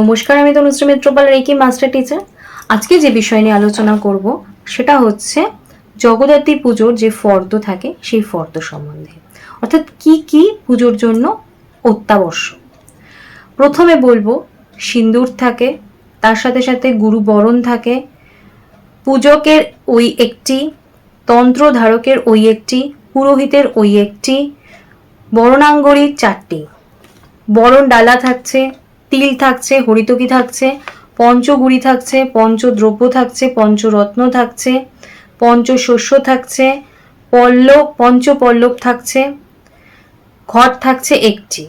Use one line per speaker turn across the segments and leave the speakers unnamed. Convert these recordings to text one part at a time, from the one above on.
নমস্কার, আমি Tanushree Mitrapal, reiki master teacher. আজকে যে বিষয় নিয়ে আলোচনা করব সেটা হচ্ছে জগদ্ধাত্রী পুজোর যে ফর্দ থাকে সেই ফর্দ সম্বন্ধে, অর্থাৎ কি কি পুজোর জন্য অত্যাবশ্যক। প্রথমে বলবো সিন্দুর থাকে, তার সাথে সাথে গুরুবরণ থাকে, পূজকের ওই একটি, তন্ত্রধারকের ওই একটি, পুরোহিতের ওই একটি, বরণাঙ্গরী 4টি, বরণ ডালা থাকছে, তিল থাকছে, হরিতকি থাকছে, পঞ্চগুড়ি থাকছে, পঞ্চদ্রব্য থাকছে, পঞ্চরত্ন থাকছে, পঞ্চশস্য থাকছে, পঞ্চপল্লব থাকছে, ঘট থাকছে একটি,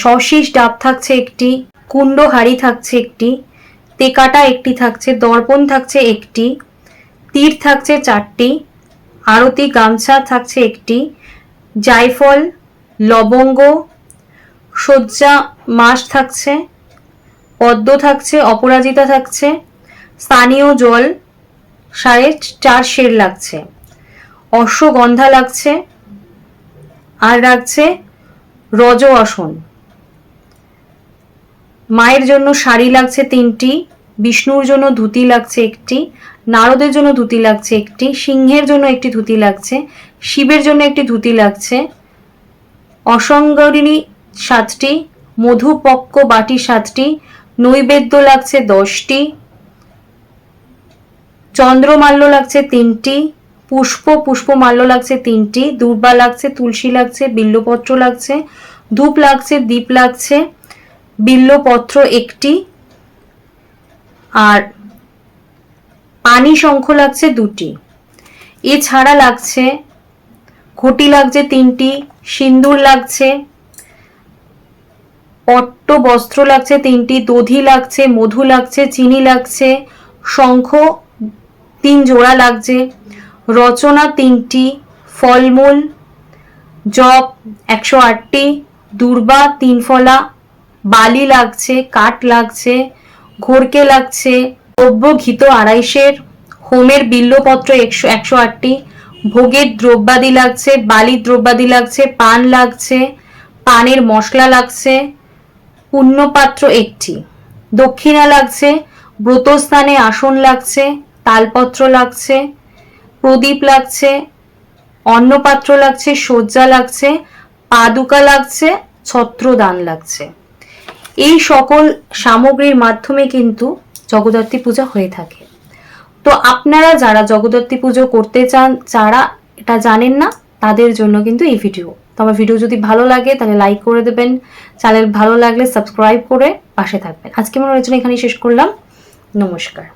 সশীষ ডাব থাকছে একটি, কুণ্ড হাড়ি থাকছে একটি, তেকাটা একটি থাকছে, দর্পণ থাকছে একটি, তীর থাকছে 4টি, আরতি গামছা থাকছে একটি, জায়ফল, লবঙ্গ, সজ্জা মাস থাকছে, পদ্ম থাকছে, অপরাজিতা থাকছে, স্থানীয় জল 4.5 সের লাগছে, অশ্বগন্ধা লাগছে, আর লাগছে রজ আসন। মায়ের জন্য শাড়ি লাগছে 3টি, বিষ্ণুর জন্য ধুতি লাগছে একটি, নারদের জন্য ধুতি লাগছে একটি, সিংহের জন্য একটি ধুতি লাগছে, শিবের জন্য একটি ধুতি লাগছে, অসঙ্গরিণী 7টি, মধুপক্ক বাটি 7টি, নৈবেদ্য লাগছে 10টি, চন্দ্রমাল্য লাগছে 3টি, পুষ্পমাল্য লাগছে 3টি, দূর্বা লাগছে, তুলসী লাগছে, বিল্লপত্র লাগছে, ধূপ লাগছে, দীপ লাগছে, বিল্লপত্র একটি, আর পানি শঙ্খ লাগছে 2টি। এছাড়া লাগছে ঘটি লাগছে 3টি, সিন্দুর লাগছে, পট্ট বস্ত্র লাগছে 3টি, দধি লাগছে, মধু লাগছে, চিনি লাগছে, শঙ্খ 3 জোড়া লাগছে, রচনা 3টি, ফলমূল জপ 108টি, দূর্বা 3 ফলা, বালি লাগছে, কাঠ লাগছে, ঘোরকে লাগছে, দ্রব্য ঘিত 250, হোমের বিল্লপত্র 108টি, ভোগের দ্রব্যাদি লাগছে, বালির দ্রব্যাদি লাগছে, পান লাগছে, পানের মশলা লাগছে, পুণ্যপাত্র একটি, দক্ষিণা লাগছে, ব্রতস্থানে আসন লাগছে, তালপত্র লাগছে, প্রদীপ লাগছে, অন্নপাত্র লাগছে, সজ্জা লাগছে, পাদুকা লাগছে, ছত্রদান লাগছে। এই সকল সামগ্রীর মাধ্যমে কিন্তু জগদ্ধাত্রী পূজা হয়ে থাকে। তো আপনারা যারা জগদ্ধাত্রী পুজো করতে চান, যারা এটা জানেন না, তাদের জন্য কিন্তু এই ভিডিও। তো আমার ভিডিও যদি ভালো লাগে তাহলে লাইক করে দেবেন, চ্যানেল ভালো লাগলে সাবস্ক্রাইব করে পাশে থাকবেন। আজকে মনে হচ্ছে এখানেই শেষ করলাম। নমস্কার।